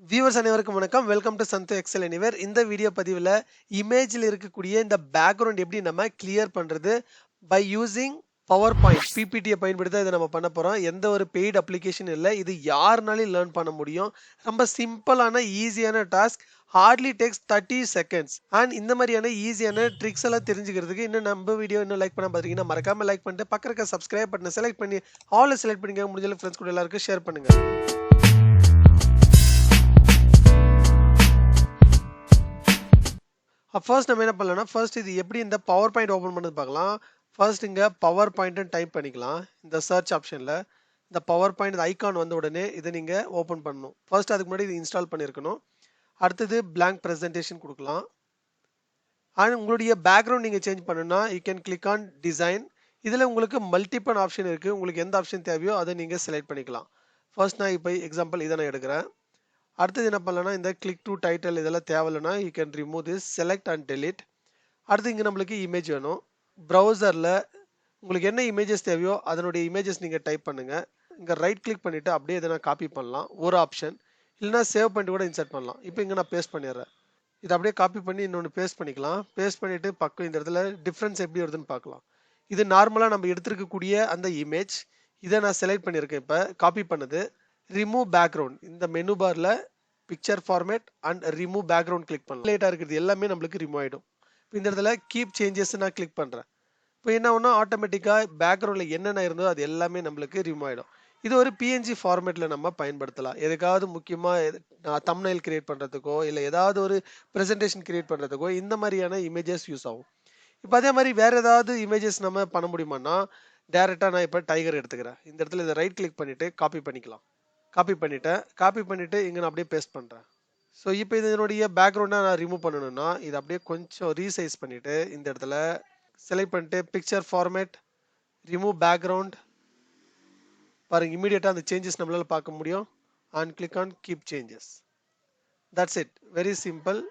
Viewers அனைவருக்கும் வணக்கம். Welcome to Sandhu XL anywhere. இந்த வீடியோ பதிவில் இமேஜில் இருக்கக்கூடிய இந்த பேக்ரவுண்ட் எப்படி நம்ம கிளியர் பண்ணுறது பை யூசிங் பவர் பாயிண்ட் பிபிடியை பயன்படுத்தி தான் இதை நம்ம பண்ண போகிறோம். எந்த ஒரு பெய்டு அப்ளிகேஷன் இல்லை. இது யாருனாலும் லேர்ன் பண்ண முடியும். ரொம்ப சிம்பிளான ஈஸியான task. Hardly takes 30 seconds. And இந்த மாதிரியான ஈஸியான ட்ரிக்ஸ் எல்லாம் தெரிஞ்சுக்கிறதுக்கு இன்னும் நம்ம வீடியோ இன்னும் லைக் பண்ண பார்த்தீங்கன்னா மறக்காம லைக் பண்ணிட்டு பக்கம் இருக்க சப்ஸ்கிரைப் பட்டனை செலக்ட் பண்ணி ஆல் செலக்ட் பண்ணிக்க முடிஞ்ச ஃப்ரெண்ட்ஸ் கூட எல்லாருக்கும் ஷேர் பண்ணுங்க. ஃபர்ஸ்ட் நம்ம என்ன பண்ணலாம்னா ஃபர்ஸ்ட் இது எப்படி இந்த பவர் பாயிண்ட் ஓப்பன் பண்ணது பார்க்கலாம். ஃபர்ஸ்ட் இங்கே பவர் பாயிண்ட்னு டைப் பண்ணிக்கலாம். இந்த சர்ச் ஆப்ஷனில் இந்த பவர் பாயிண்ட் ஐகான் வந்த உடனே இதை நீங்கள் ஓப்பன் பண்ணணும். ஃபர்ஸ்ட் அதுக்கு முன்னாடி இது இன்ஸ்டால் பண்ணியிருக்கணும். அடுத்தது பிளாங்க் ப்ரெசன்டேஷன் கொடுக்கலாம். அண்ட் உங்களுடைய பேக்ரவுண்ட் நீங்கள் சேஞ்ச் பண்ணணும்னா you can click on design. இதில் உங்களுக்கு மல்டிபிள் ஆப்ஷன் இருக்குது. உங்களுக்கு எந்த ஆப்ஷன் தேவையோ அதை நீங்கள் செலக்ட் பண்ணிக்கலாம். ஃபர்ஸ்ட் நான் இப்போ எக்ஸாம்பிள் இதை நான் எடுக்கிறேன். அடுத்தது என்ன பண்ணலாம்னா இந்த கிளிக் டு டைட்டில் இதெல்லாம் தேவையில்லைனா you can remove this, select and delete. அடுத்து இங்கே நம்மளுக்கு இமேஜ் வேணும். ப்ரௌசரில் உங்களுக்கு என்ன இமேஜஸ் தேவையோ அதனுடைய இமேஜஸ் நீங்கள் டைப் பண்ணுங்கள். இங்கே ரைட் கிளிக் பண்ணிவிட்டு அப்படியே இதை நான் காப்பி பண்ணலாம் ஒரு ஆப்ஷன். இல்லைனா சேவ் பண்ணிட்டு கூட இன்சர்ட் பண்ணலாம். இப்போ இங்கே நான் பேஸ்ட் பண்ணிடுறேன். இதை அப்படியே காப்பி பண்ணி இன்னொன்று பேஸ்ட் பண்ணிக்கலாம். பேஸ்ட் பண்ணிவிட்டு பக்கம் இந்த இடத்துல டிஃப்ரென்ஸ் எப்படி வருதுன்னு பார்க்கலாம். இது நார்மலாக நம்ம எடுத்துருக்கக்கூடிய அந்த இமேஜ். இதை நான் செலக்ட் பண்ணியிருக்கேன். இப்போ காப்பி பண்ணது. ரிமூவ் பேக்ரவுண்ட் இந்த மெனு பாரில் picture format and remove background click பண்ணலாம். லேட்டாக இருக்கிறது எல்லாமே நம்மளுக்கு ரிமூவ் ஆகிடும். இப்போ இந்த இடத்துல கீப் சேஞ்சஸ் நான் கிளிக் பண்ணுறேன். இப்போ என்ன ஒன்றா ஆட்டோமேட்டிக்காக பேக்ரவுண்டில் என்னென்ன இருந்தோ அது எல்லாமே நம்மளுக்கு ரிமூவ் ஆகிடும். இது ஒரு பிஎன்ஜி ஃபார்மேட்டில் நம்ம பயன்படுத்தலாம். எதுக்காவது முக்கியமாக தம்ப்நெயில் கிரியேட் பண்ணுறதுக்கோ இல்லை ஏதாவது ஒரு ப்ரெசன்டேஷன் கிரியேட் பண்ணுறதுக்கோ இந்த மாதிரியான இமேஜஸ் யூஸ் ஆகும். இப்போ அதே மாதிரி வேறு ஏதாவது இமேஜஸ் நம்ம பண்ண முடியுமான்னா டேரெக்டாக நான் இப்போ டைகர் எடுத்துக்கிறேன். இந்த இடத்துல இதை ரைட் கிளிக் பண்ணிவிட்டு காப்பி பண்ணிக்கலாம். காப்பி பண்ணிவிட்டு இங்கே நான் அப்படியே பேஸ்ட் பண்ணுறேன். ஸோ இப்போ இதனுடைய பேக்ரவுண்டாக நான் ரிமூவ் பண்ணணும்னா இதை அப்படியே கொஞ்சம் ரீசைஸ் பண்ணிவிட்டு இந்த இடத்துல செலக்ட் பண்ணிட்டு பிக்சர் ஃபார்மேட், ரிமூவ் பேக்ரவுண்ட் பாருங்கள். இமீடியட்டாக அந்த சேஞ்சஸ் நம்மளால் பார்க்க முடியும். And click on keep changes. That's it, very simple.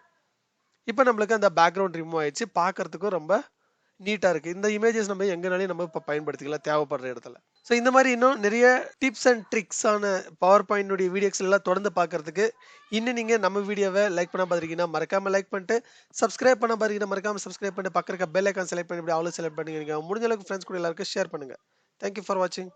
இப்போ நம்மளுக்கு அந்த பேக்ரவுண்ட் ரிமூவ் ஆயிடுச்சு. பார்க்கறதுக்கும் ரொம்ப நீட்டாக இருக்குது. இந்த இமேஜஸ் நம்ம எங்கேனாலையும் நம்ம இப்போ பயன்படுத்திக்கலாம் தேவைப்படுற இடத்துல. ஸோ இந்த மாதிரி இன்னும் நிறைய டிப்ஸ் அண்ட் ட்ரிக்ஸான பவர் பாயிண்டுடைய வீடியோஸ் எல்லாம் தொடர்ந்து பார்க்கறதுக்கு இன்னும் நீங்கள் நம்ம வீடியோவை லைக் பண்ண பார்த்தீங்கன்னா மறக்காமல் லைக் பண்ணிட்டு சப்ஸ்கிரைப் பண்ண பார்த்தீங்கன்னா மறக்காமல் சப்ஸ்கிரைப் பண்ணிட்டு பக்கம் இருக்க பெல் ஐக்கான் செலக்ட் பண்ணி அப்படி அவ்வளோ செலக்ட் பண்ணுங்க. நீங்கள் முடிஞ்ச அளவுக்கு ஃப்ரெண்ட்ஸ் கூட எல்லாருக்கும் ஷேர் பண்ணுங்கள். தேங்க்யூ ஃபார் வாட்சிங்.